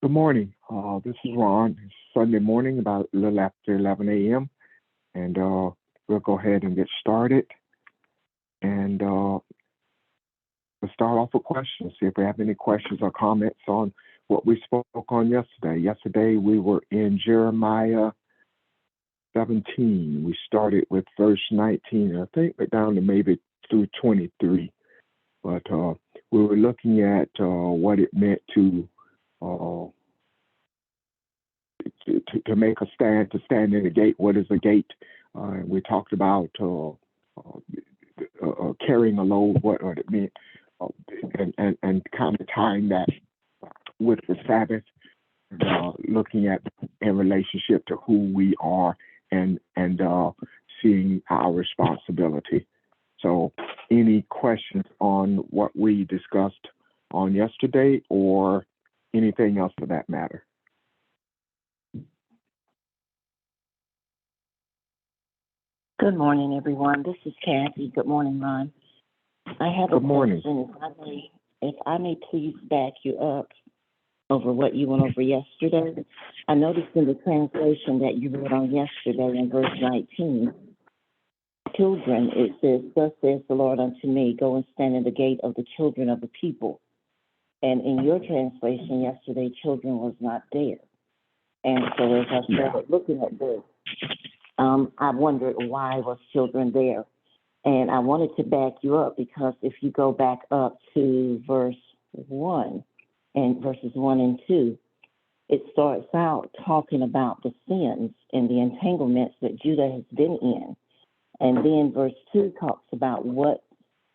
Good morning. This is Ron. It's Sunday morning, about a little after 11 a.m., and we'll go ahead and get started. And we'll start off with questions. See if we have any questions or comments on what we spoke on yesterday. Yesterday, we were in Jeremiah 17. We started with verse 19. I think we're down to maybe through 23. But we were looking at what it meant uh, to make a stand, to stand in the gate. What is a gate? We talked about carrying a load, what it meant, uh, and kind of tying that with the Sabbath, looking at in relationship to who we are and seeing our responsibility. So, any questions on what we discussed on yesterday, or anything else for that matter? Good morning, everyone. This is Kathy. Good morning, Ron. I have a Good morning. question. If I may please back you up over what you went over yesterday. I noticed in the translation that you read on yesterday in verse 19, children, it says, "Thus says the Lord unto me, go and stand in the gate of the children of the people." And in your translation yesterday, children was not there. And so as I Yeah. started looking at this, I wondered why was children there. And I wanted to back you up because if you go back up to verse 1 and verses 1 and 2, it starts out talking about the sins and the entanglements that Judah has been in. And then verse 2 talks about what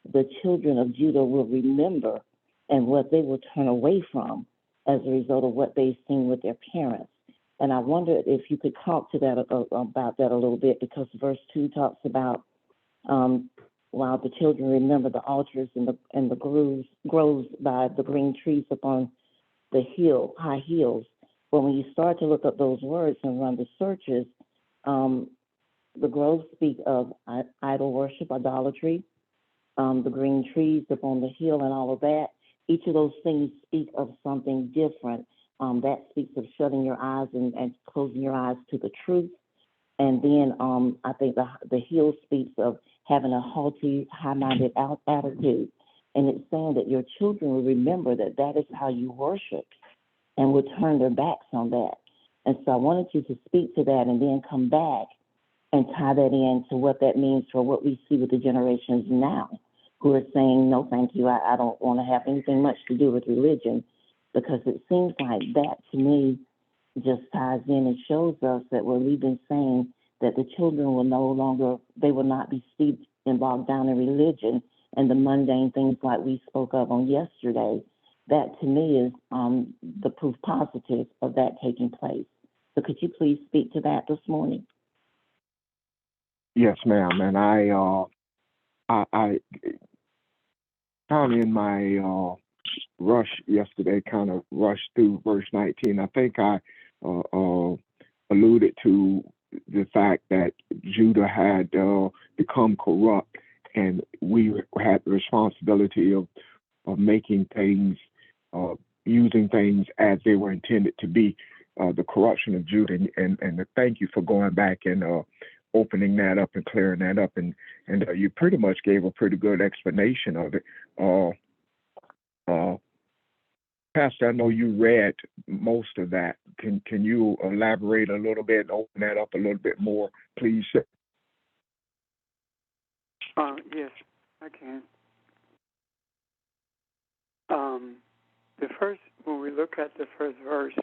the children of Judah will remember and what they will turn away from as a result of what they've seen with their parents. And I wondered if you could talk to that about that a little bit, because verse 2 talks about while the children remember the altars and the groves by the green trees upon the high hills. But when you start to look up those words and run the searches, the groves speak of idol worship, idolatry, the green trees upon the hill and all of that. Each of those things speak of something different. That speaks of shutting your eyes and closing your eyes to the truth. And then I think the hill speaks of having a haughty, high-minded attitude. And it's saying that your children will remember that that is how you worship and will turn their backs on that. And so I wanted you to speak to that and then come back and tie that in to what that means for what we see with the generations now who are saying, no, thank you, I don't want to have anything much to do with religion, because it seems like that to me just ties in and shows us that what we've been saying, that the children will no longer, they will not be steeped and bogged down in religion and the mundane things like we spoke of on yesterday. That to me is the proof positive of that taking place. So could you please speak to that this morning? Yes, ma'am. And I kind of in my rush yesterday, kind of rushed through verse 19. I think I alluded to the fact that Judah had become corrupt, and we had the responsibility of making things, using things as they were intended to be. The corruption of Judah, and thank you for going back and opening that up and clearing that up, and you pretty much gave a pretty good explanation of it. Pastor, I know you read most of that. Can you elaborate a little bit and open that up a little bit more, please? Yes, I can. The first, when we look at the first verse,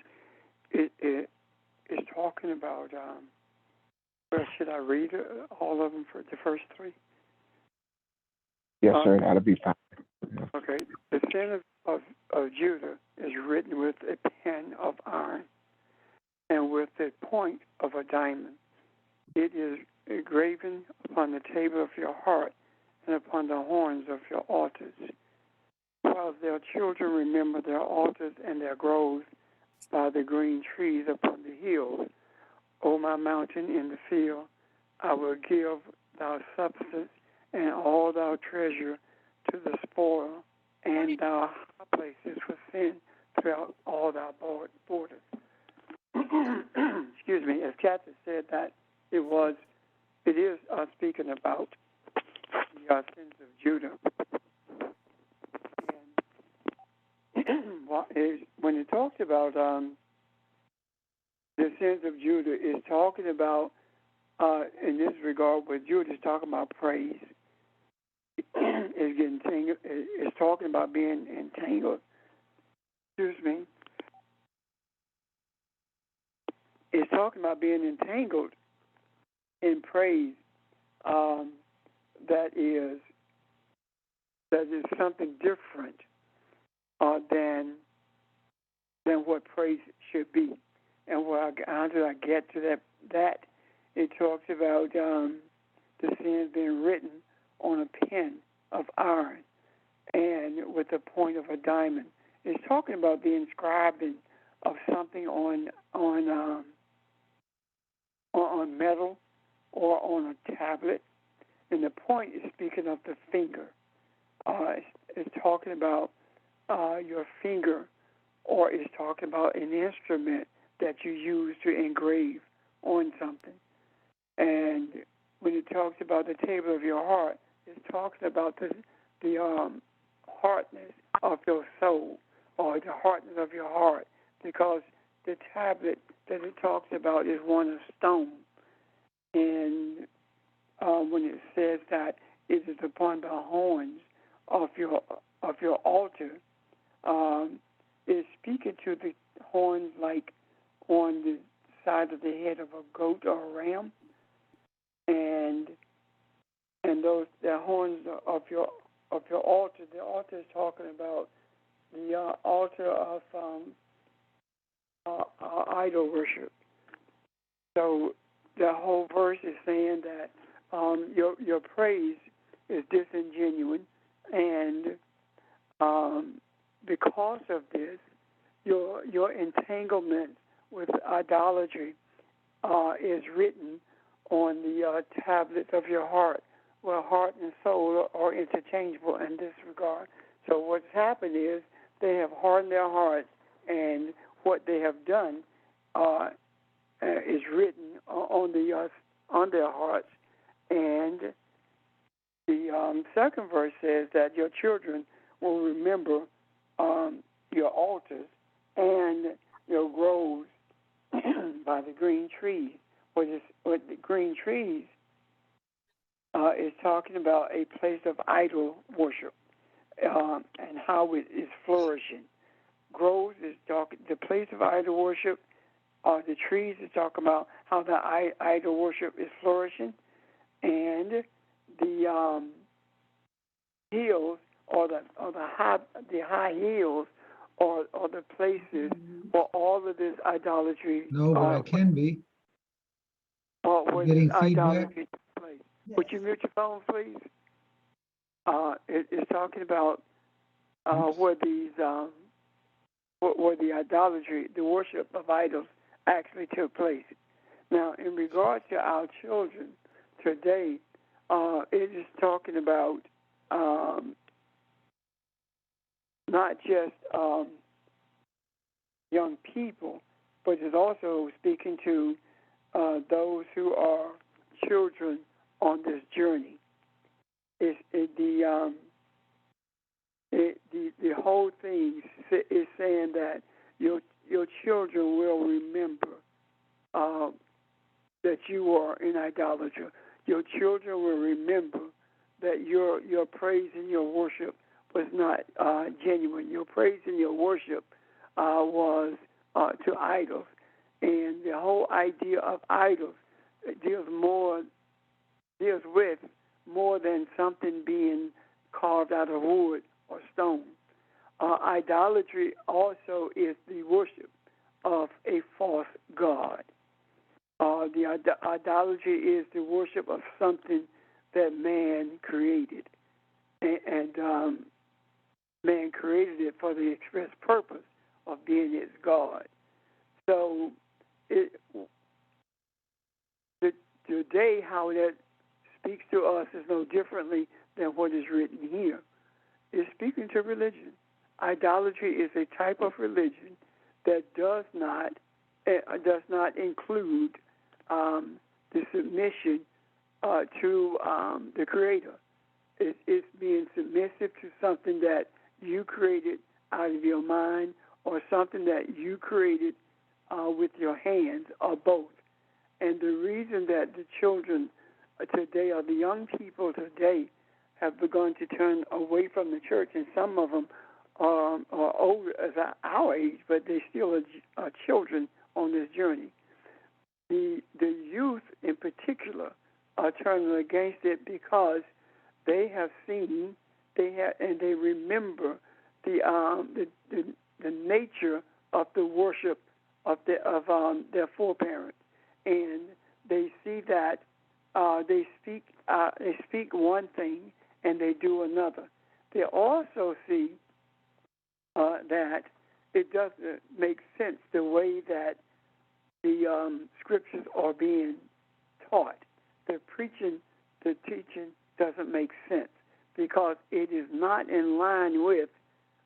it is talking about. Well, should I read all of them for the first three? Yes, sir. That'll be fine. Okay. The sin of Judah is written with a pen of iron and with the point of a diamond. It is graven upon the table of your heart and upon the horns of your altars. While their children remember their altars and their groves by the green trees upon the hills, O my mountain in the field, I will give thy substance and all thy treasure to the spoil, and thy high places within throughout all our borders. Excuse me. As Kathy said, that it is speaking about the sins of Judah. And when it talks about the sins of Judah, is talking about, in this regard, where Judah is talking about praise, is getting tangled, is talking about being entangled. Excuse me. It's talking about being entangled in praise. That is something different than what praise should be. And how did I get to that? It talks about the sins being written on a pen of iron and with the point of a diamond. It's talking about the inscribing of something on metal or on a tablet. And the point is speaking of the finger. It's talking about your finger, or it's talking about an instrument that you use to engrave on something. And when it talks about the table of your heart, it's talking about the hardness of your soul, or the hardness of your heart, because the tablet that it talks about is one of stone. And when it says that it is upon the horns of your altar, it's speaking to the horns like on the side of the head of a goat or a ram, and the horns of your altar. The altar is talking about the altar of idol worship. So the whole verse is saying that your praise is disingenuine, and because of this, your entanglement with idolatry is written on the tablets of your heart. Well, heart and soul are interchangeable in this regard. So what's happened is they have hardened their hearts, and what they have done is written on their hearts. And the second verse says that your children will remember your altars and your groves by the green trees. What the green trees is talking about a place of idol worship and how it is flourishing. Groves is talking the place of idol worship. The trees is talking about how the idol worship is flourishing, and the hills or the high hills or the places where all of this idolatry. No, but I can be. Where Getting this idolatry feedback? takes place. Yes. Would you mute your phone, please? It's talking about where these where the idolatry, the worship of idols, actually took place. Now, in regard to our children today, it is talking about not just young people, but it's also speaking to those who are children on this journey. The whole thing is saying that your children will remember that you are in idolatry. Your children will remember that your praise and your worship was not genuine. Your praise and your worship was to idols. And the whole idea of idols deals with more than something being carved out of wood or stone. Idolatry also is the worship of a false god. The idolatry is the worship of something that man created, and man created it for the express purpose of being its god. So, today, how that speaks to us is no differently than what is written here. It's speaking to religion. idolatry is a type of religion that does not include the submission to the Creator. It's being submissive to something that you created out of your mind or something that you created with your hands, or both. And the reason that the children today, or the young people today, have begun to turn away from the church, and some of them are older as our age, but they still are children on this journey. The youth in particular are turning against it because they have seen, and they remember the nature of the worship of their foreparents, and they see that they speak one thing and they do another. They also see that it doesn't make sense the way that the scriptures are being taught. The preaching, the teaching doesn't make sense because it is not in line with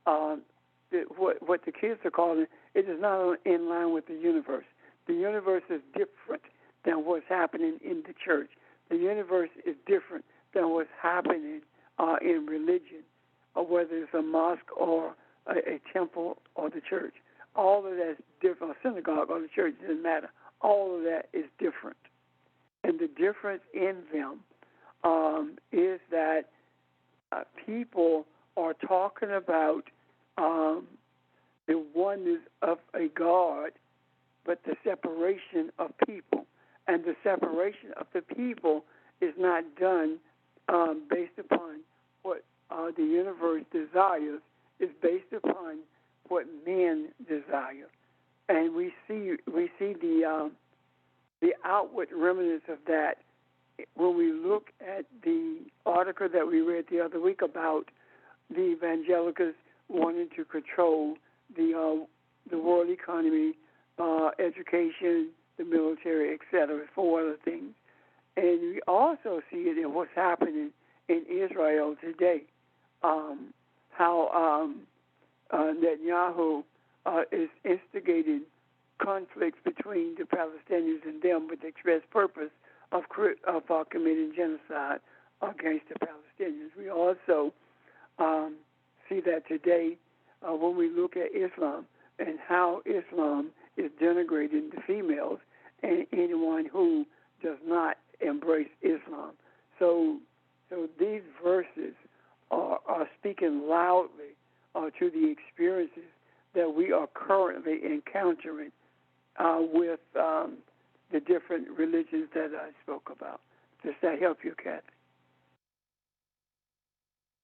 what the kids are calling. It is not in line with the universe. The universe is different than what's happening in the church. The universe is different than what's happening in religion, or whether it's a mosque or a temple or the church. All of that's different. A synagogue or the church, doesn't matter. All of that is different. And the difference in them is that people are talking about the oneness of a God, but the separation of people. And the separation of the people is not done based upon what the universe desires. It's based upon what men desire. And we see the outward remnants of that when we look at the article that we read the other week about the evangelicals wanting to control the world economy, education, the military, etc., for other things. And we also see it in what's happening in Israel today, how Netanyahu is instigating conflicts between the Palestinians and them with the express purpose of committing genocide against the Palestinians. We also see that today when we look at Islam and how Islam is denigrating the females and anyone who does not embrace Islam. So these verses are speaking loudly to the experiences that we are currently encountering with the different religions that I spoke about. Does that help you, Kathy?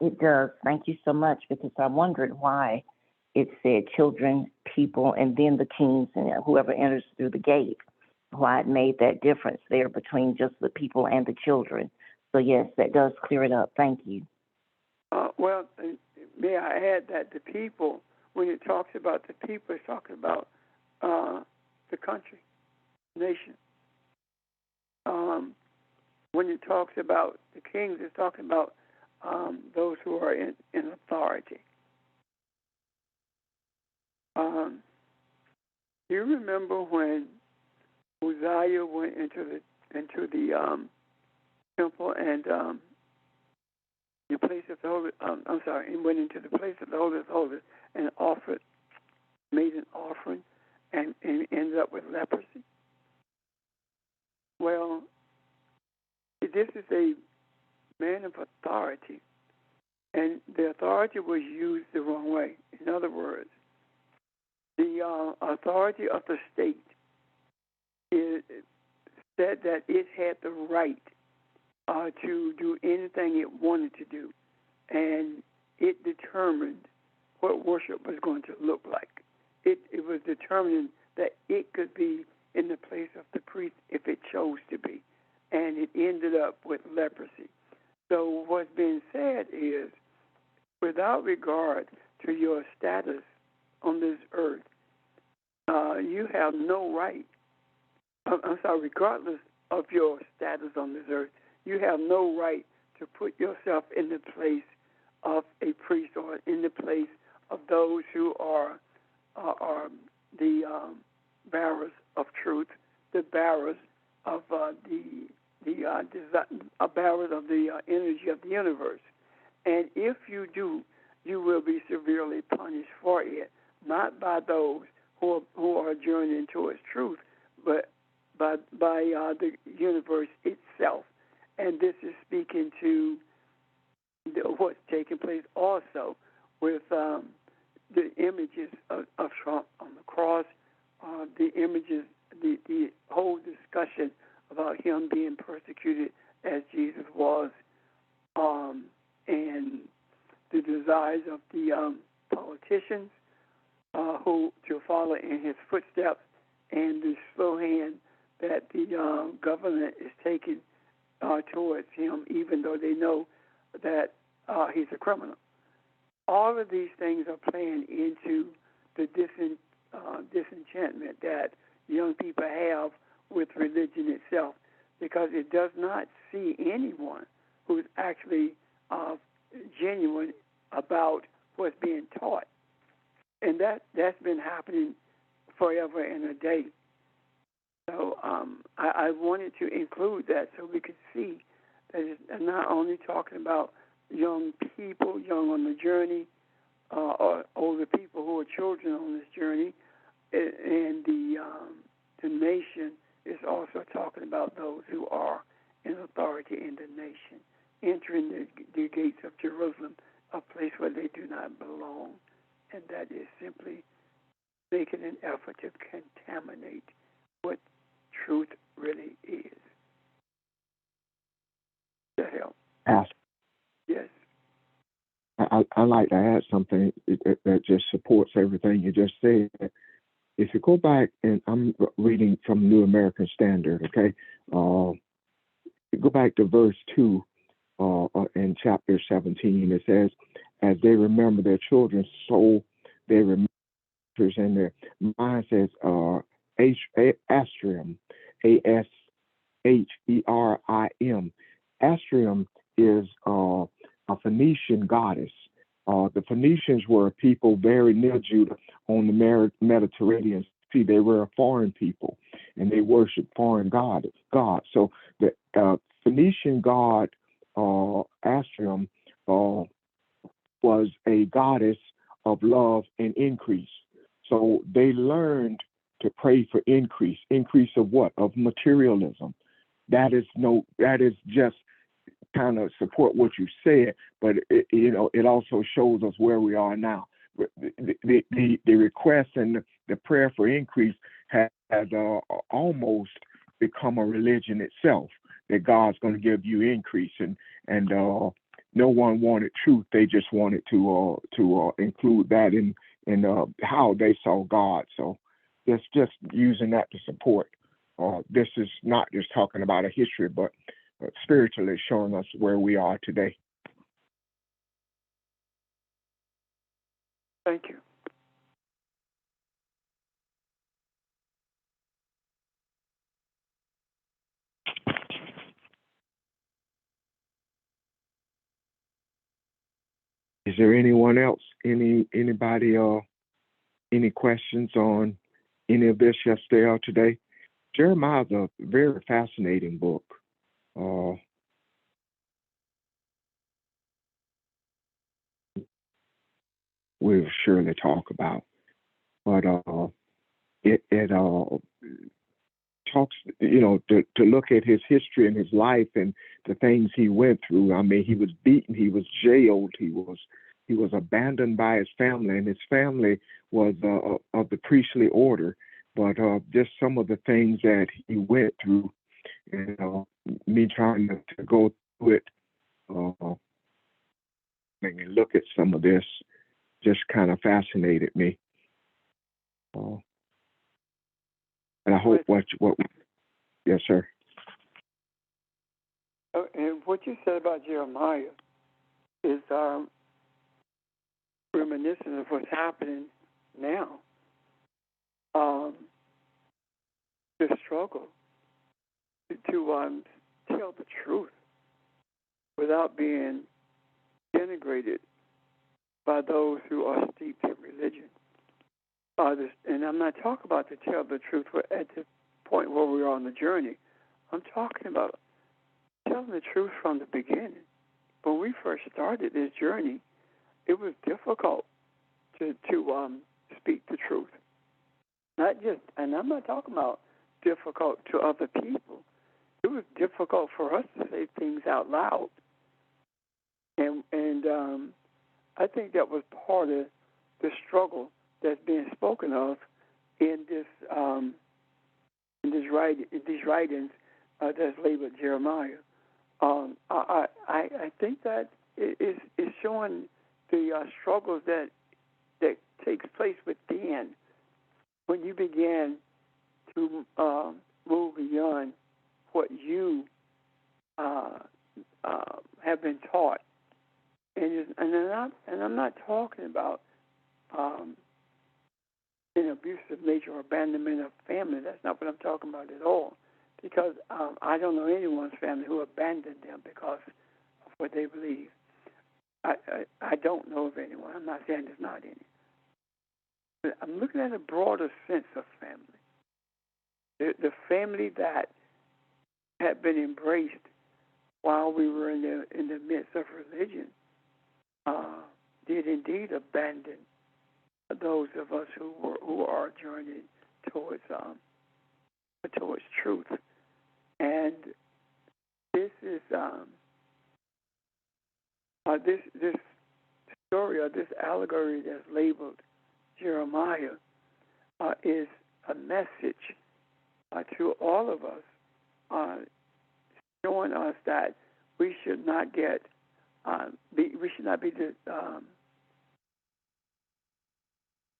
It does. Thank you so much, because I wondered why it said children, people, and then the kings and whoever enters through the gate, why it made that difference there between just the people and the children. So, yes, that does clear it up. Thank you. Well, may I add that the people, when it talks about the people, it's talking about the country, nation. When it talks about the kings, it's talking about those who are in authority. Do you remember when Uzziah went into the temple and the place of the holy? He went into the place of the holiest and made an offering, and ended up with leprosy. Well, this is a man of authority, and the authority was used the wrong way. In other words, the authority of the state said that it had the right to do anything it wanted to do, and it determined what worship was going to look like. It was determining that it could be in the place of the priest if it chose to be, and it ended up with leprosy. So what's being said is, without regard to your status on this earth, you have no right. Regardless of your status on this earth, you have no right to put yourself in the place of a priest or in the place of those who are the bearers of truth, the bearers of bearers of the energy of the universe. And if you do, you will be severely punished for it, not by those who are journeying towards truth, but by the universe itself. And this is speaking to what's taking place also with the images of Trump on the cross, the images, the whole discussion about him being persecuted as Jesus was, and the desires of the politicians who to follow in his footsteps, and the slow hand that the government is taking towards him, even though they know that he's a criminal. All of these things are playing into the disenchantment that young people have with religion itself, because it does not see anyone who's actually genuine about what's being taught. And that's been happening forever and a day. So I wanted to include that so we could see that it's not only talking about young people, young on the journey, or older people who are children on this journey, and the nation is also talking about those who are in authority in the nation, entering the gates of Jerusalem, a place where they do not belong, and that is simply making an effort to contaminate what truth really is. Does that help? Ask. Yes. I like to add something that just supports everything you just said. If you go back, and I'm reading from New American Standard, okay? You go back to verse 2 in chapter 17. It says, as they remember their children, so they remember, and their mind says, Astrium, Asherim. Astrium is a Phoenician goddess. The Phoenicians were a people very near Judah on the Mediterranean Sea. They were a foreign people, and they worshiped foreign gods. So the Phoenician god Astrium was a goddess of love and increase. So they learned to pray for increase. Increase of what? Of materialism. That is just kind of support what you said, but it also shows us where we are now. The request and the prayer for increase has almost become a religion itself, that God's going to give you increase, and no one wanted truth. They just wanted to include that in how they saw God. So it's just using that to support. This is not just talking about a history, but spiritually showing us where we are today. Thank you. Is there anyone else? Anybody? Any questions on any of this yesterday or today? Jeremiah is a very fascinating book. We'll surely talk about, but it talks, to look at his history and his life and the things he went through. I mean, he was beaten, he was jailed, he was abandoned by his family, and his family was of the priestly order. But just some of the things that he went through, me trying to go through it and look at some of this just kind of fascinated me. And I hope what yes, sir. And what you said about Jeremiah is reminiscent of what's happening now. The struggle to tell the truth without being denigrated by those who are steeped in religion. And I'm not talking about to tell the truth at the point where we are on the journey. I'm talking about telling the truth from the beginning. When we first started this journey, it was difficult to speak the truth. Not just, and I'm not talking about difficult to other people. It was difficult for us to say things out loud, and I think that was part of the struggle that's being spoken of in these writings that's labeled Jeremiah. I think that is showing the struggles that takes place within when you begin to move beyond what you have been taught, and I'm not talking about an abusive nature or abandonment of family. That's not what I'm talking about at all, because I don't know anyone's family who abandoned them because of what they believe. I don't know of anyone. I'm not saying there's not any. But I'm looking at a broader sense of family. The family that had been embraced while we were in the midst of religion did indeed abandon those of us who are journeying towards truth. And this is this story or this allegory that's labeled Jeremiah is a message to all of us, showing us that we should not be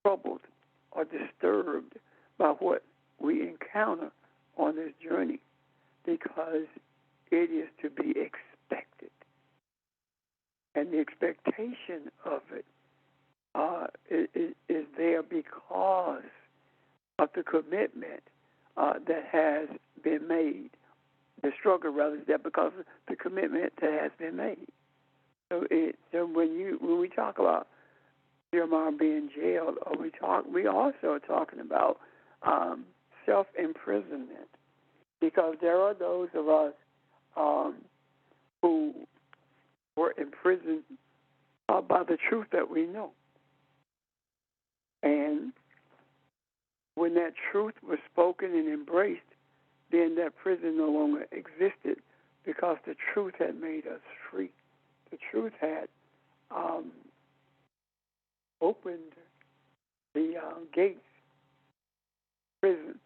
troubled or disturbed by what we encounter on this journey, because it is to be expected, and the expectation of it is there because of the commitment that has been made. The struggle, rather, is there because of the commitment that has been made. So when we talk about Jeremiah being jailed, we also are talking about self-imprisonment, because there are those of us who were imprisoned by the truth that we know. And when that truth was spoken and embraced, then that prison no longer existed, because the truth had made us free. The truth had opened the gates of prison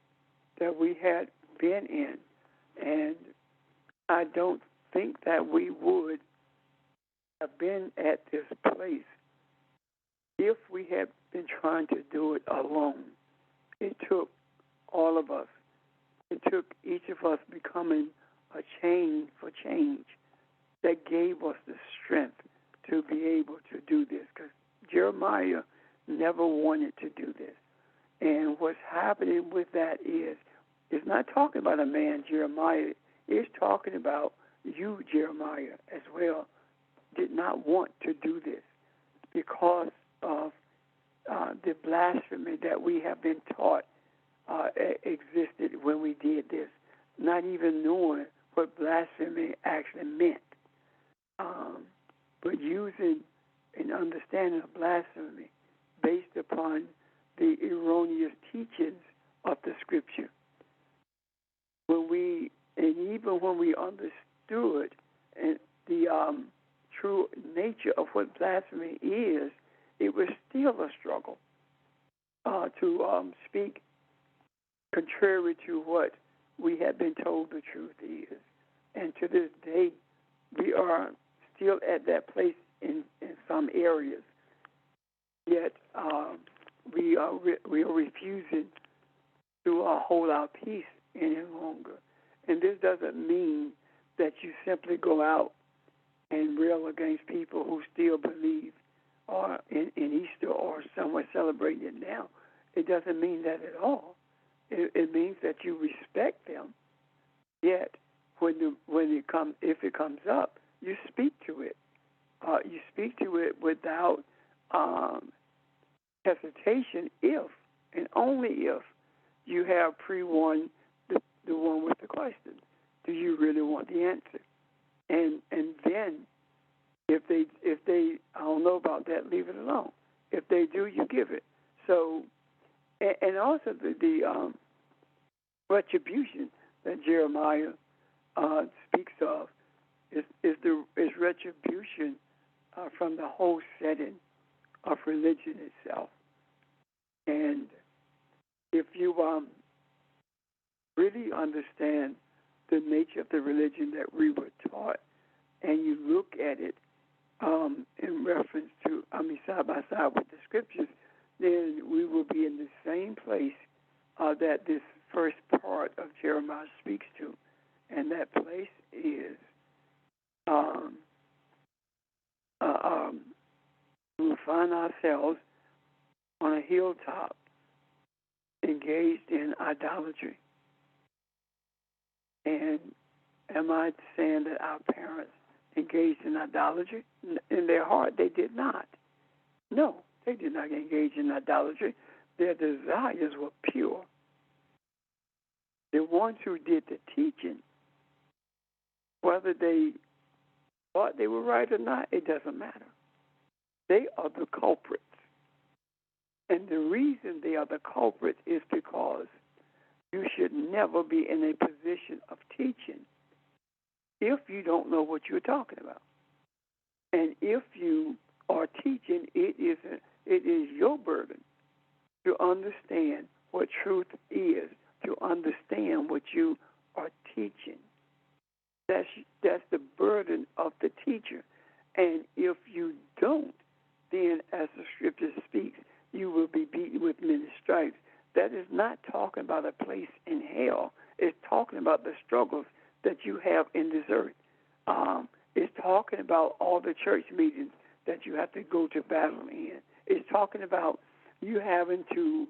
that we had been in. And I don't think that we would have been at this place if we had been trying to do it alone. It took all of us. It took each of us becoming a chain for change that gave us the strength to be able to do this, because Jeremiah never wanted to do this. And what's happening with that is, it's not talking about a man, Jeremiah. It's talking about you, Jeremiah, as well, did not want to do this because of the blasphemy that we have been taught existed when we did this, not even knowing what blasphemy actually meant. But using an understanding of blasphemy based upon the erroneous teachings of the Scripture. Even when we understood the true nature of what blasphemy is, it was still a struggle to speak contrary to what we had been told the truth is. And to this day, we are still at that place in some areas. Yet we are refusing to hold our peace any longer. And this doesn't mean that you simply go out and rail against people who still believe in Easter or somewhere celebrating it now. It doesn't mean that at all. It means that you respect them. Yet, if it comes up, you speak to it. You speak to it without um, hesitation if and only if you have pre-warned the one with the question. Do you really want the answer? And then if they I don't know about that, leave it alone. If they do, you give it. So and also the retribution that Jeremiah speaks of is retribution from the whole setting of religion itself. And if you really understand the nature of the religion that we were taught, and you look at it in reference to, side by side with the scriptures, then we will be in the same place that this first part of Jeremiah speaks to. And that place is we will find ourselves on a hilltop engaged in idolatry. And am I saying that our parents engaged in idolatry? In their heart, they did not. No, they did not engage in idolatry. Their desires were pure. The ones who did the teaching, whether they thought they were right or not, it doesn't matter. They are the culprits. And the reason they are the culprits is because you should never be in a position of teaching if you don't know what you're talking about. And if you are teaching, it is your burden to understand what truth is, to understand what you are teaching. That's the burden of the teacher. And if you don't, then as the scripture speaks, you will be beaten with many stripes. That is not talking about a place in hell. It's talking about the struggles that you have in this earth. It's talking about all the church meetings that you have to go to battle in. It's talking about you having to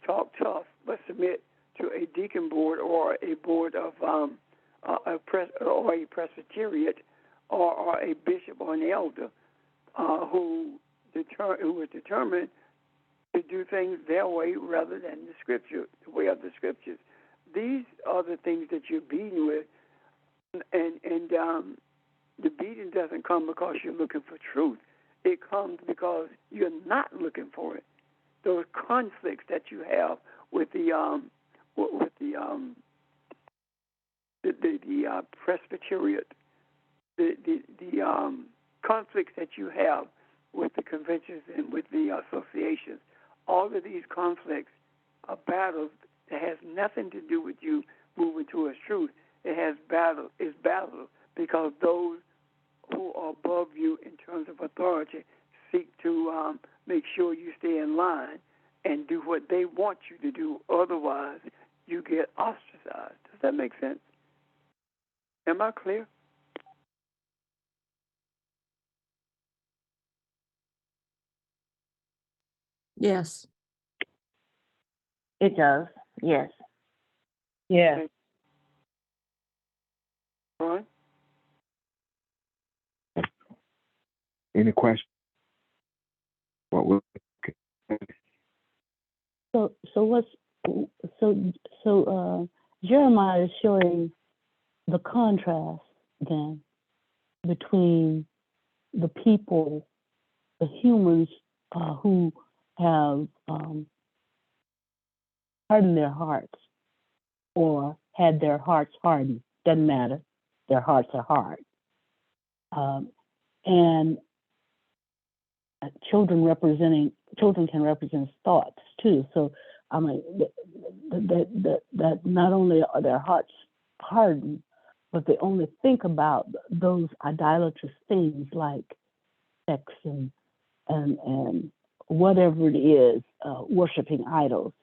talk tough but submit to a deacon board or a board of a presbyterian or a bishop or an elder who was determined to do things their way rather than the way of the scriptures. These are the things that you're beaten with, and the beating doesn't come because you're looking for truth. It comes because you're not looking for it. Those conflicts that you have with the presbyterian, the conflicts that you have with the conventions and with the associations, all of these conflicts are battles that has nothing to do with you moving towards truth. It's battle because those who are above you in terms of authority seek to make sure you stay in line and do what they want you to do. Otherwise, you get ostracized. Does that make sense? Am I clear? Yes. It does, yes. Yeah. Okay. Ron? Any questions? What was So Jeremiah is showing the contrast then between the people, the humans who have hardened their hearts or had their hearts hardened. Doesn't matter. Their hearts are hard. And children can represent thoughts too. So I mean that not only are their hearts hardened, but they only think about those idolatrous things like sex and whatever it is, worshiping idols,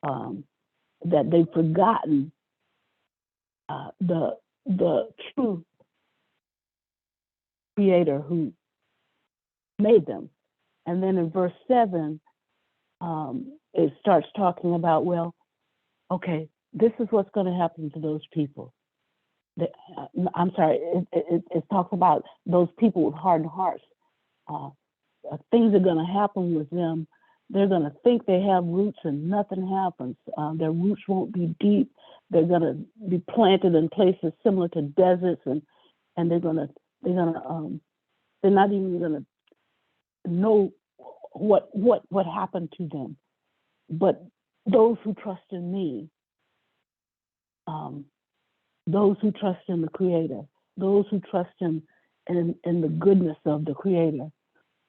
that they've forgotten the true creator who made them. And then in verse 7, it starts talking about, well, okay, this is what's going to happen to those people. It talks about those people with hardened hearts. things are going to happen with them. They're going to think they have roots and nothing happens. Their roots won't be deep. They're going to be planted in places similar to deserts, and they're not even going to know what happened to them. But those who trust in me, those who trust in the Creator, those who trust in the goodness of the Creator,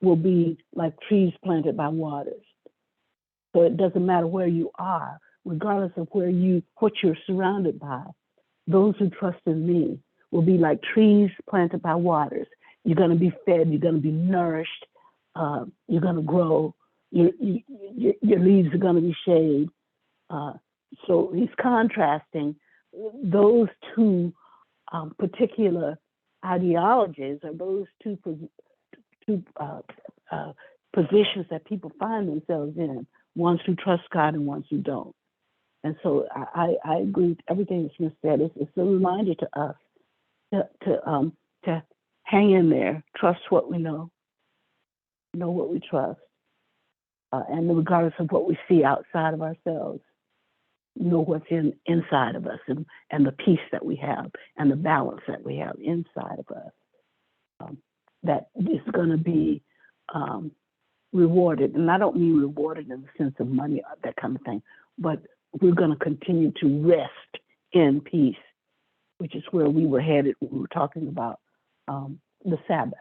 will be like trees planted by waters. So it doesn't matter where you are, regardless of what you're surrounded by. Those who trust in me will be like trees planted by waters. You're going to be fed. You're going to be nourished. You're going to grow. Your leaves are going to be shade. So he's contrasting those two particular ideologies, or those two positions that people find themselves in, ones who trust God and ones who don't. And so I agree with everything that Smith said. It's a reminder to us to hang in there, trust what we know what we trust, and regardless of what we see outside of ourselves, know what's inside of us, and the peace that we have and the balance that we have inside of us. That is going to be rewarded. And I don't mean rewarded in the sense of money or that kind of thing, but we're going to continue to rest in peace, which is where we were headed when we were talking about the Sabbath.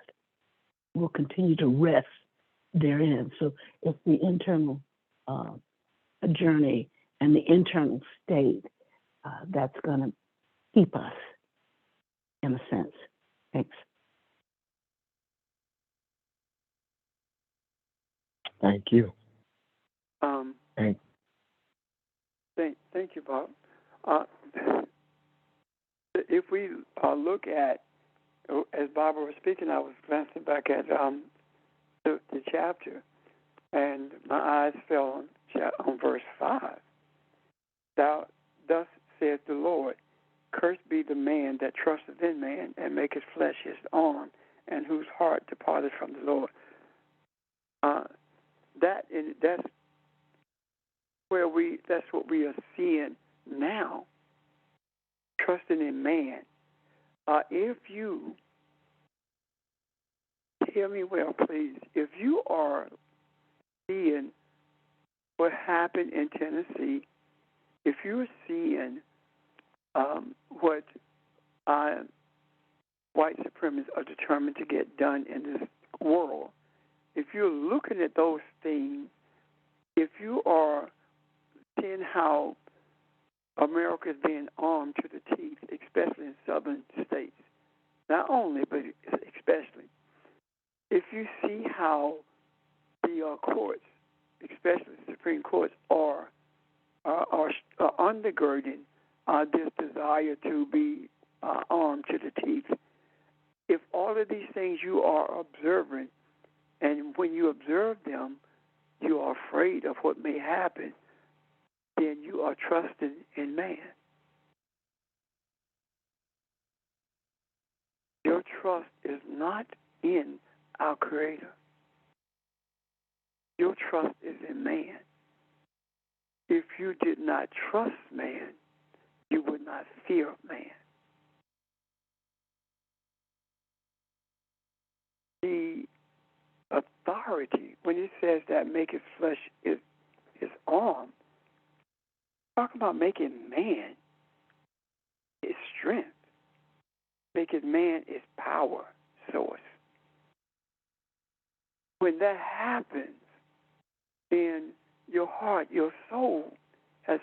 We'll continue to rest therein. So it's the internal journey and the internal state that's going to keep us, in a sense. Thanks. Thank you. Thank you, Bob. If we look at, as Barbara was speaking, I was glancing back at the chapter, and my eyes fell on verse 5. Thus saith the Lord, cursed be the man that trusteth in man, and maketh flesh his arm, and whose heart departeth from the Lord. That's what we are seeing now. Trusting in man. If you hear me well, please. If you are seeing what happened in Tennessee, if you're seeing what white supremacists are determined to get done in this world, if you're looking at those things, if you are seeing how America is being armed to the teeth, especially in southern states, not only, but especially, if you see how the courts, especially the Supreme Courts, are undergirding this desire to be armed to the teeth, if all of these things you are observing, and when you observe them, you are afraid of what may happen, then you are trusting in man. Your trust is not in our Creator. Your trust is in man. If you did not trust man, you would not fear man. The authority, when it says that maketh flesh his arm, talk about making man his strength, making man his power source. When that happens, then your heart, your soul has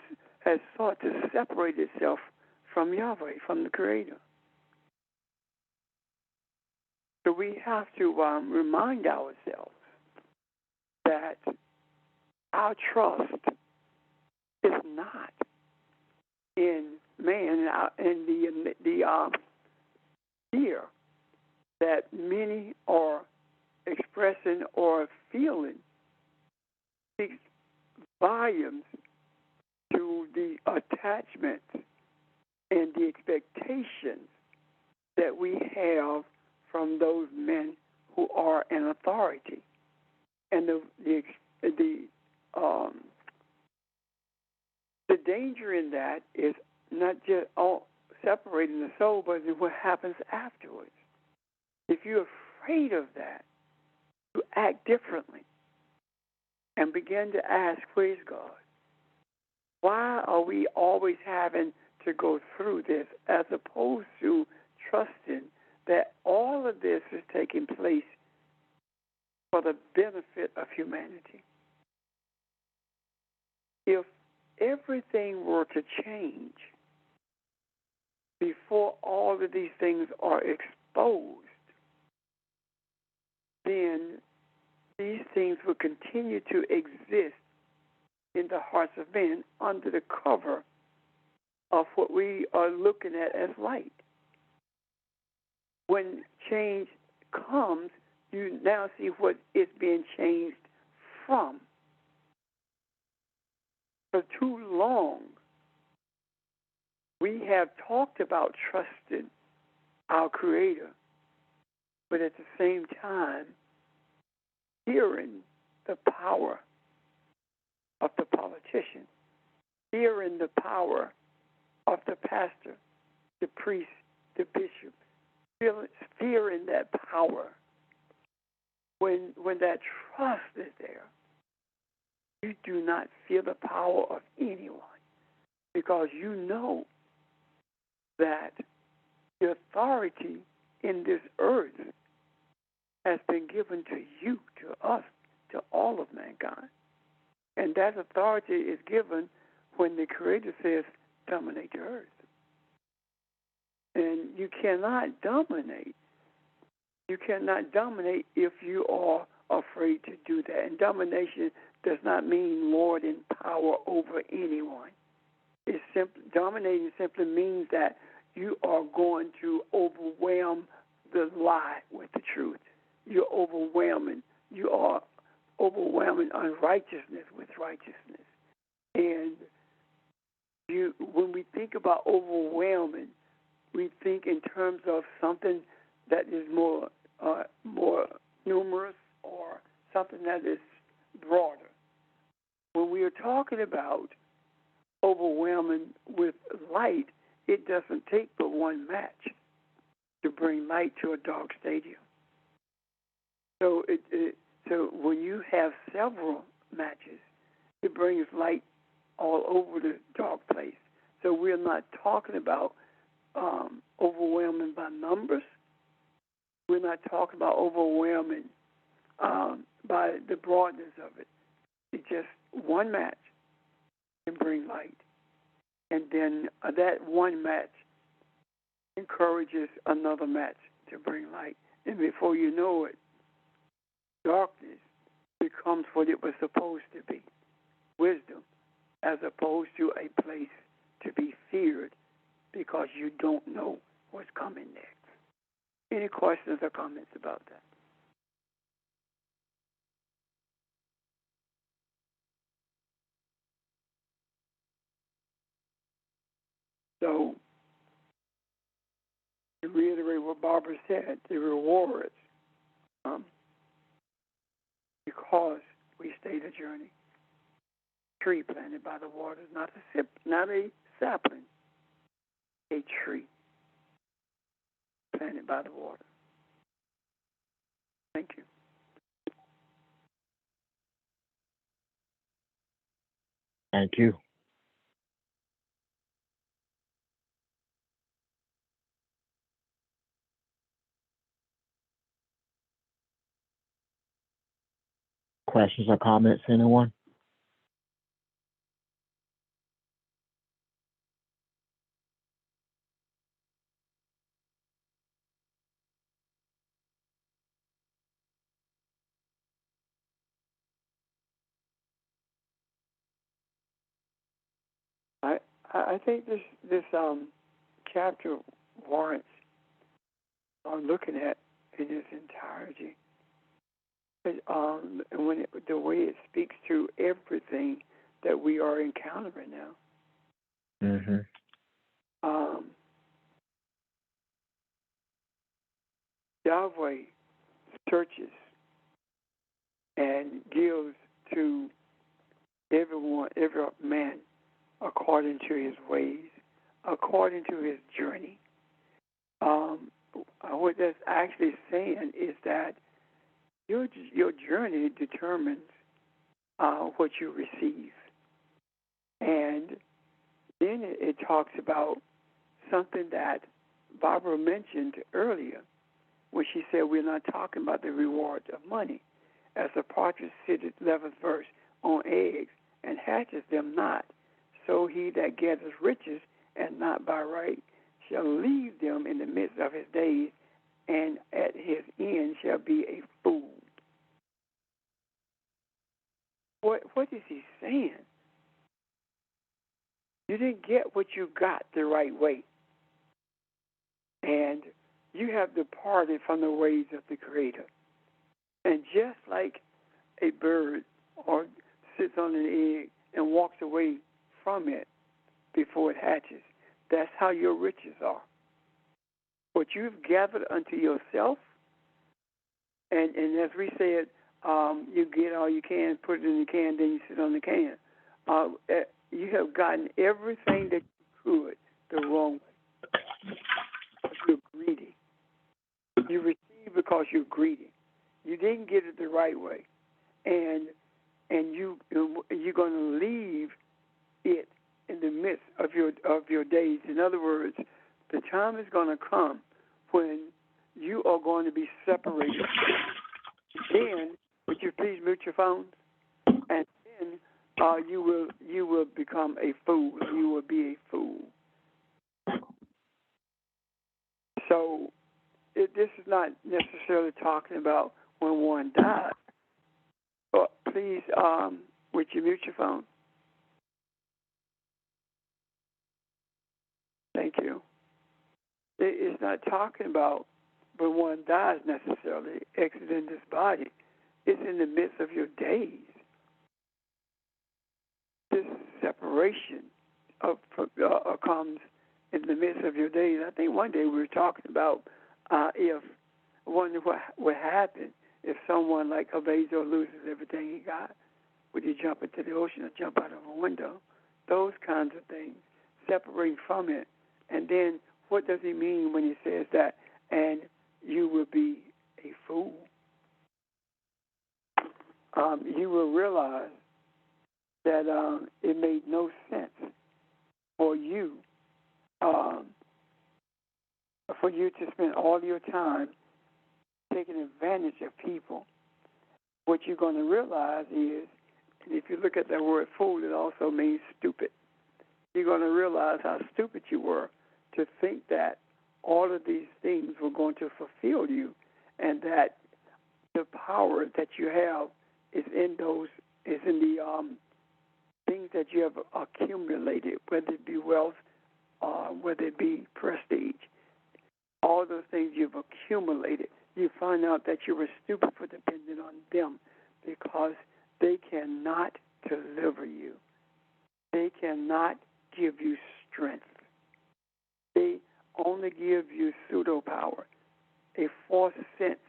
sought to separate itself from Yahweh, from the Creator. So we have to remind ourselves that our trust is not in man, and the fear that many are expressing or feeling speaks volumes to the attachment and the expectations that we have from those men who are in authority. And um, the danger in that is not just all separating the soul, but what happens afterwards. If you're afraid of that, you act differently and begin to ask, praise God, why are we always having to go through this, as opposed to trusting that all of this is taking place for the benefit of humanity? If everything were to change before all of these things are exposed, then these things will continue to exist in the hearts of men under the cover of what we are looking at as light. When change comes, you now see what is being changed from. For too long, we have talked about trusting our Creator, but at the same time, fearing the power of the politician, fearing the power of the pastor, the priest, the bishop, fearing that power. When that trust is there, you do not fear the power of anyone, because you know that the authority in this earth has been given to you, to us, to all of mankind. And that authority is given when the Creator says, dominate the earth. And you cannot dominate. You cannot dominate if you are afraid to do that. And domination does not mean lording power over anyone. Dominating simply means that you are going to overwhelm the lie with the truth. You are overwhelming unrighteousness with righteousness. And when we think about overwhelming, we think in terms of something that is more numerous, or something that is broader. When we are talking about overwhelming with light, it doesn't take but one match to bring light to a dark stadium. So so when you have several matches, it brings light all over the dark place. So we're not talking about overwhelming by numbers. We're not talking about overwhelming by the broadness of it. It's just one match can bring light. And then that one match encourages another match to bring light. And before you know it, darkness becomes what it was supposed to be, wisdom, as opposed to a place to be feared because you don't know what's coming next. Any questions or comments about that? So, to reiterate what Barbara said, the rewards, because we stay the journey. Tree planted by the waters, not a sapling, a tree planted by the water. Thank you. Thank you. Questions or comments, anyone? I think this chapter warrants looking at in its entirety. The way it speaks to everything that we are encountering now. Mm-hmm. Yahweh searches and gives to everyone, every man, according to his ways, according to his journey. What that's actually saying is that your journey determines what you receive, and then it talks about something that Barbara mentioned earlier, when she said we're not talking about the reward of money, as the partridge sitteth, 11th verse, on eggs and hatches them not. So he that gathers riches and not by right shall leave them in the midst of his days, and at his end shall be a fool. What is he saying? You didn't get what you got the right way. And you have departed from the ways of the Creator. And just like a bird or sits on an egg and walks away from it before it hatches, that's how your riches are. What you've gathered unto yourself, and as we said, you get all you can, put it in the can, then you sit on the can. You have gotten everything that you could the wrong way. You're greedy. You receive because you're greedy. You didn't get it the right way, and you're going to leave it in the midst of your days. In other words, the time is going to come when you are going to be separated. Then, would you please mute your phones? And then you will become a fool. You will be a fool. So this is not necessarily talking about when one dies. But please, would you mute your phone? Thank you. It's not talking about when one dies necessarily, exiting this body. It's in the midst of your days. This separation comes in the midst of your days. I think one day we were talking about if wonder what would happen if someone like Abezo loses everything he got. Would he jump into the ocean or jump out of a window? Those kinds of things. Separate from it. And then what does he mean when he says that, and you will be a fool? You will realize that it made no sense for you to spend all your time taking advantage of people. What you're going to realize is, and if you look at that word fool, it also means stupid. You're going to realize how stupid you were to think that all of these things were going to fulfill you, and that the power that you have is in the things that you have accumulated, whether it be wealth, whether it be prestige. All those things you've accumulated, you find out that you were stupid for depending on them, because they cannot deliver you. They cannot give you strength. They only give you pseudo power, a false sense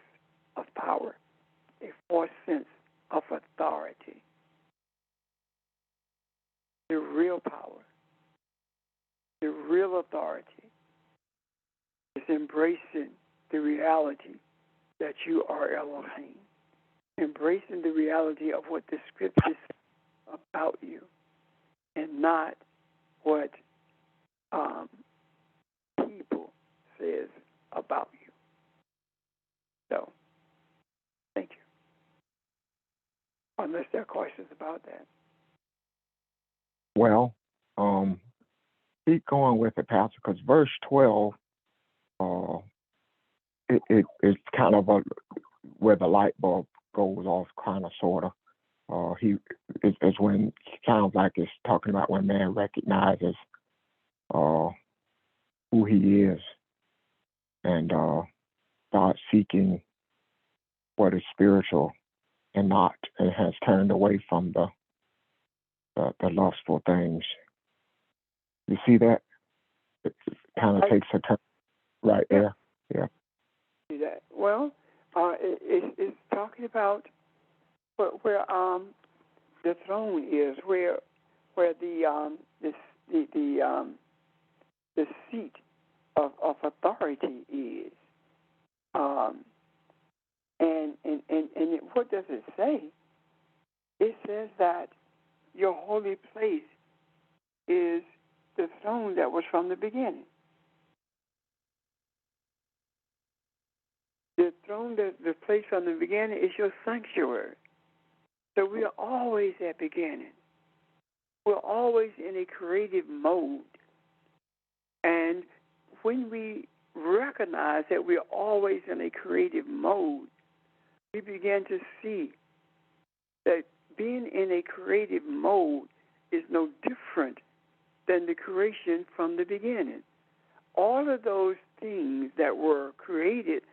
of power, a false sense of authority. The real power, the real authority is embracing the reality that you are Elohim, embracing the reality of what the scriptures say about you, and not what people says about you. So, thank you. Unless there are questions about that. Well, keep going with it, Pastor, because verse 12, it's kind of where the light bulb goes off, kind of, sort of. It's when it sounds like it's talking about when man recognizes who he is and starts seeking what is spiritual and has turned away from the lustful things. You see that? It kind of takes a turn right there. Yeah. See that? Well, it's talking about the throne is, where the seat of authority is. And what does it say? It says that your holy place is the throne that was from the beginning. The throne, the place from the beginning, is your sanctuary. So we are always at beginning. We're always in a creative mode. And when we recognize that we're always in a creative mode, we begin to see that being in a creative mode is no different than the creation from the beginning. All of those things that were created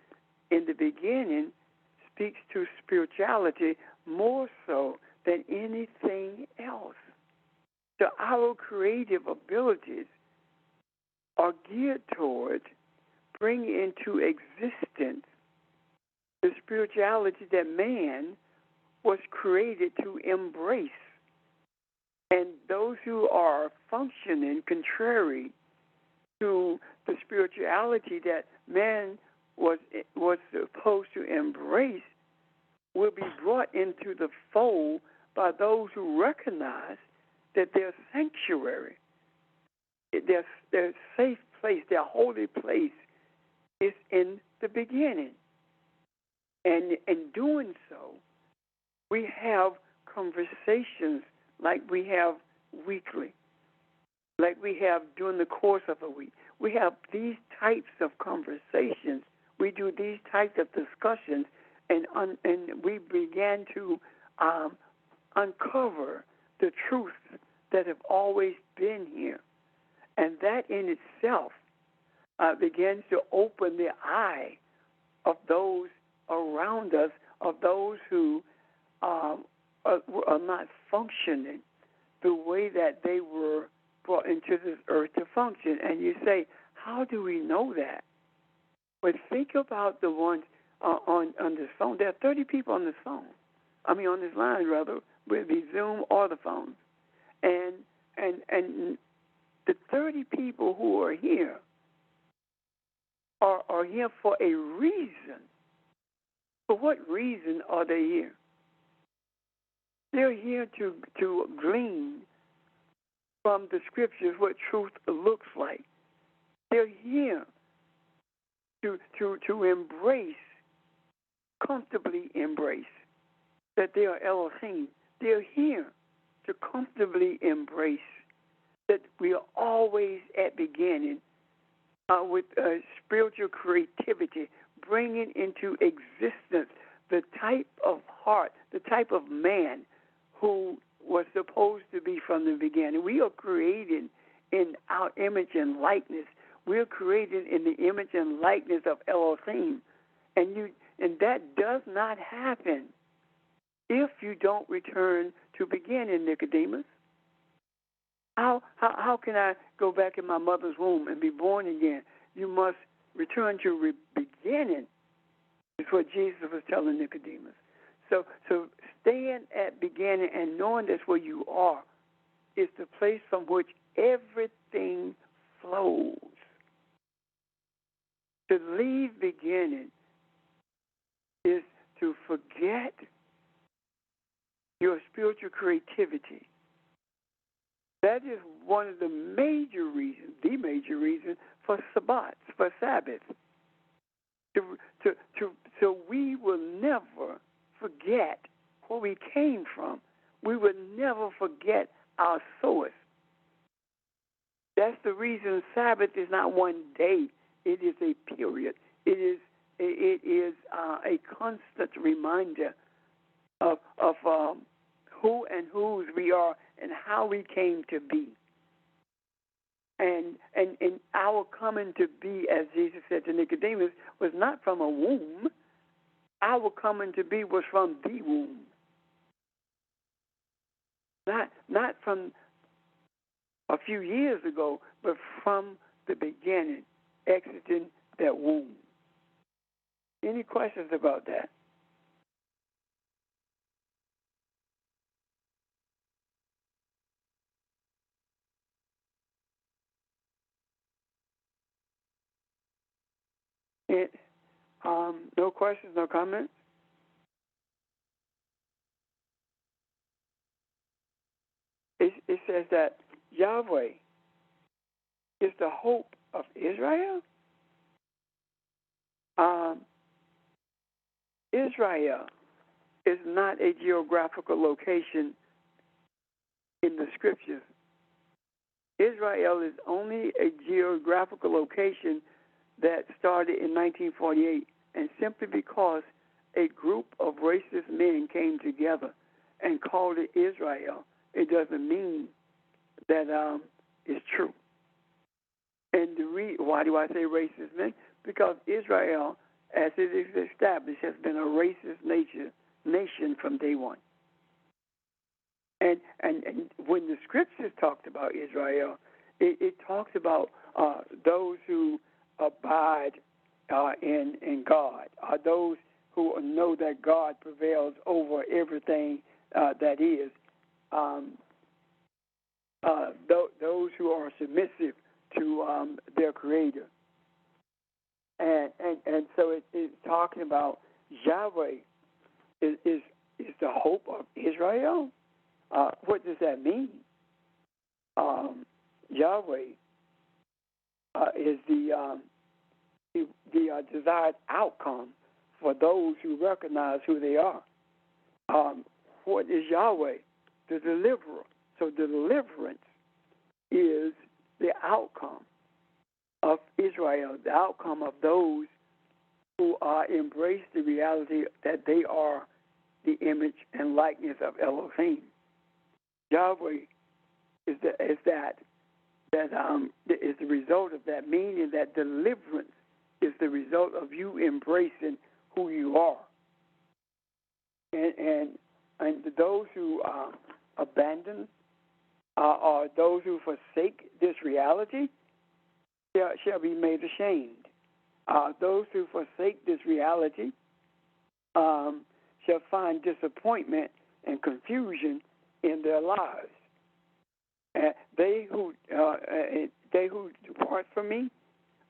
in the beginning speaks to spirituality more so than anything else. So our creative abilities are geared towards bringing into existence the spirituality that man was created to embrace. And those who are functioning contrary to the spirituality that man was supposed to embrace will be brought into the fold by those who recognize that their sanctuary, their safe place, their holy place is in the beginning. And in doing so, we have conversations like we have weekly, like we have during the course of a week. We have these types of conversations. We do these types of discussions, and we began to uncover the truths that have always been here. And that in itself begins to open the eye of those around us, of those who are not functioning the way that they were brought into this earth to function. And you say, how do we know that? But think about the ones on this phone. There are 30 people on this phone. On this line, rather, with the Zoom or the phone. And the 30 people who are here are here for a reason. For what reason are they here? They're here to glean from the scriptures what truth looks like. They're here to embrace, comfortably embrace, that they are Elohim. They're here to comfortably embrace that we are always at beginning with spiritual creativity, bringing into existence the type of heart, the type of man who was supposed to be from the beginning. We are created in our image and likeness. We're created in the image and likeness of Elohim. And that does not happen if you don't return to beginning, Nicodemus. How can I go back in my mother's womb and be born again? You must return to beginning, is what Jesus was telling Nicodemus. So staying at beginning and knowing that's where you are is the place from which everything flows. To leave beginning is to forget your spiritual creativity. That is one of the major reasons for Sabbath, for Sabbath. So we will never forget where we came from. We will never forget our source. That's the reason Sabbath is not one day. It is a period. It is a constant reminder of who and whose we are and how we came to be. And our coming to be, as Jesus said to Nicodemus, was not from a womb. Our coming to be was from the womb. Not from a few years ago, but from the beginning, exiting that womb. Any questions about that? And no questions, no comments? It says that Yahweh is the hope of Israel. Israel is not a geographical location in the scriptures. Israel is only a geographical location that started in 1948, and simply because a group of racist men came together and called it Israel, it doesn't mean that it's true. And why do I say racist men? Because Israel, as it is established, has been a racist nation from day one. And when the scriptures talked about Israel, it talks about those who abide in God, those who know that God prevails over everything that is, those who are submissive to their Creator. And so it's talking about Yahweh is the hope of Israel. What does that mean? Yahweh is the desired outcome for those who recognize who they are. What is Yahweh? The deliverer. So the deliverance is the outcome of Israel, the outcome of those who embrace the reality that they are the image and likeness of Elohim. Yahweh is the result of that, meaning that deliverance is the result of you embracing who you are. And those who abandon or those who forsake this reality shall be made ashamed. Those who forsake this reality shall find disappointment and confusion in their lives. They who depart from me,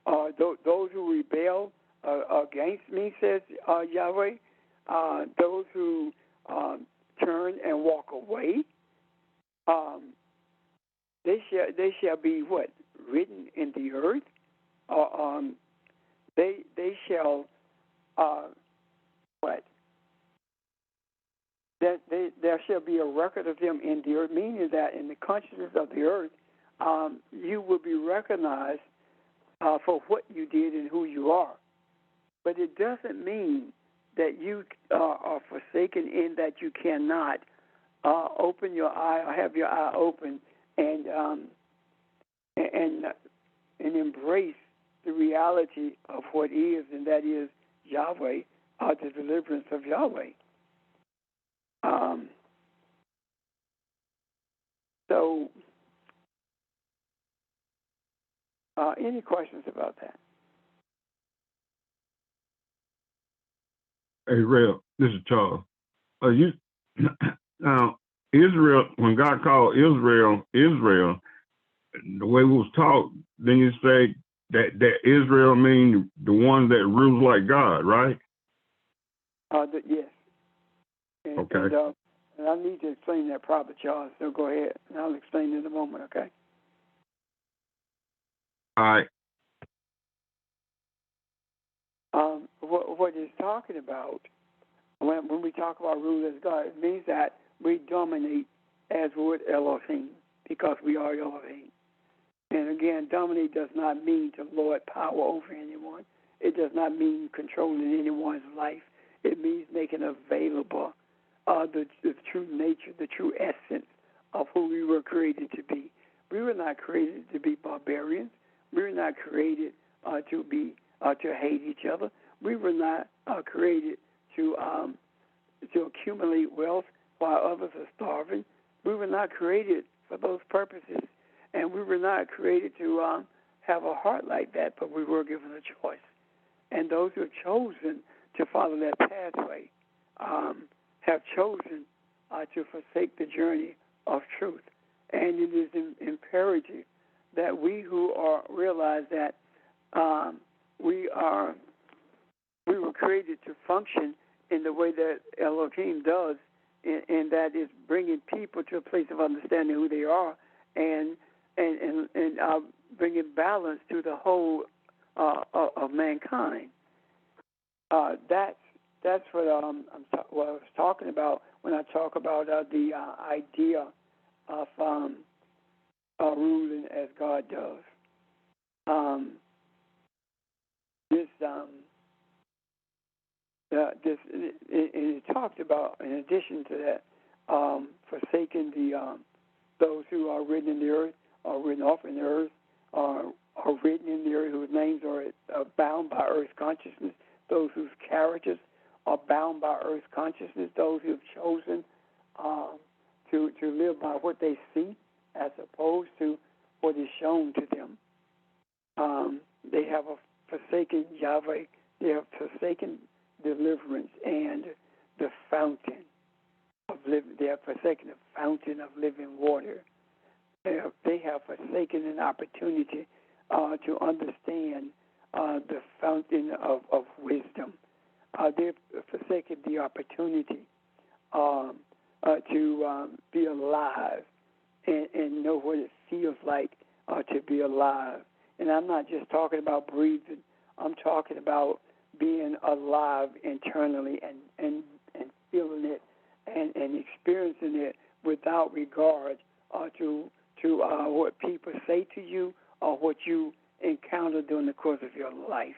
those who rebel against me, says Yahweh, those who turn and walk away, they shall be what? Written in the earth. They shall what? That there shall be a record of them in the earth, meaning that in the consciousness of the earth, you will be recognized for what you did and who you are. But it doesn't mean that you are forsaken in that you cannot open your eye or have your eye open and embrace the reality of what is, and that is Yahweh, the deliverance of Yahweh. So, any questions about that? Hey, Real, this is Charles. Now, Israel, when God called Israel, the way it was taught, then you say that Israel means the one that rules like God, right? Yes. Okay. And I need to explain that proper, Charles, so go ahead, and I'll explain it in a moment, okay? All right. What it's talking about, when we talk about rule as God, it means that we dominate as would Elohim, because we are Elohim. And again, dominate does not mean to lord power over anyone. It does not mean controlling anyone's life. It means making available the true nature, the true essence of who we were created to be. We were not created to be barbarians. We were not created to hate each other. We were not created to accumulate wealth while others are starving. We were not created for those purposes, and we were not created to have a heart like that, but we were given a choice. And those who have chosen to follow that pathway have chosen to forsake the journey of truth. And it is imperative that we who realize that we are we were created to function in the way that Elohim does, and that is bringing people to a place of understanding who they are, and bringing balance to the whole of mankind. That's what what I was talking about when I talk about the idea of ruling as God does. It talked about, in addition to that, forsaking those who are written in the earth, are written off in the earth, are written in the earth, whose names are bound by earth consciousness, those whose characters are bound by earth consciousness, those who have chosen to live by what they see as opposed to what is shown to them. They have forsaken Yahweh. They have forsaken deliverance and the fountain of living. They have forsaken the fountain of living water. They have forsaken an opportunity to understand the fountain of wisdom. They've forsaken the opportunity to be alive and know what it feels like to be alive. And I'm not just talking about breathing. I'm talking about being alive internally and feeling it and experiencing it without regard to what people say to you or what you encounter during the course of your life.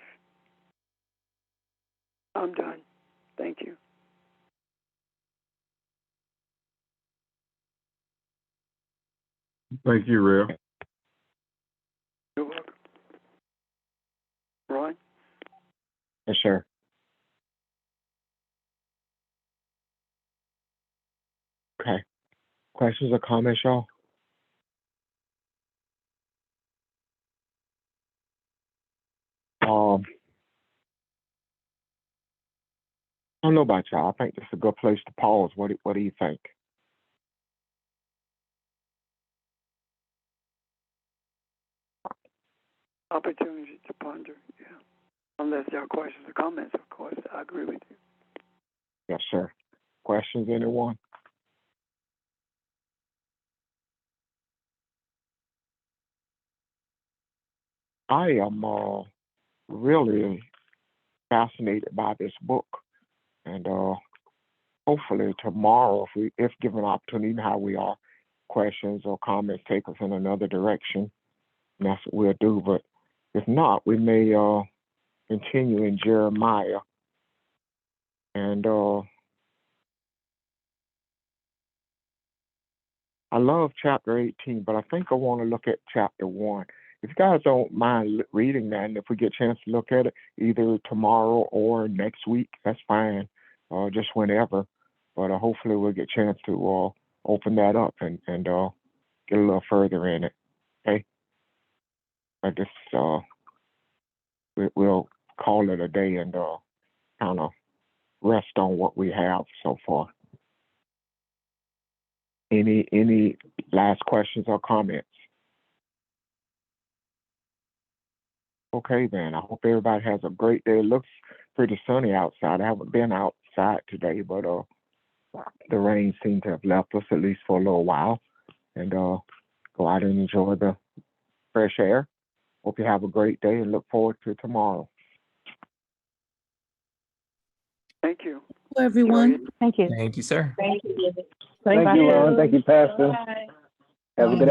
I'm done. Thank you. Thank you, Rev. You're welcome. Ron? Yes, sir. Okay. Questions or comments, y'all? I don't know about y'all. I think this is a good place to pause. What do you think? Opportunity to ponder, yeah. Unless there are questions or comments, of course, I agree with you. Yes, sir. Questions, anyone? I am really fascinated by this book, and hopefully tomorrow, if given an opportunity, you know how we are, questions or comments take us in another direction, and that's what we'll do. But if not, we may continue in Jeremiah, and I love chapter 18, but I think I want to look at chapter 1. If you guys don't mind reading that, and if we get a chance to look at it either tomorrow or next week, that's fine, just whenever. But hopefully we'll get a chance to open that up and get a little further in it. Okay? I just we'll call it a day and kind of rest on what we have so far. Any last questions or comments? Okay, then. I hope everybody has a great day. It looks pretty sunny outside. I haven't been outside today, but the rain seemed to have left us at least for a little while. And go out and enjoy the fresh air. Hope you have a great day and look forward to tomorrow. Thank you. Hello, everyone. Thank you. Thank you, sir. Thank you. Bye-bye. Thank you, Ron. Thank you, Pastor. Bye. Have a good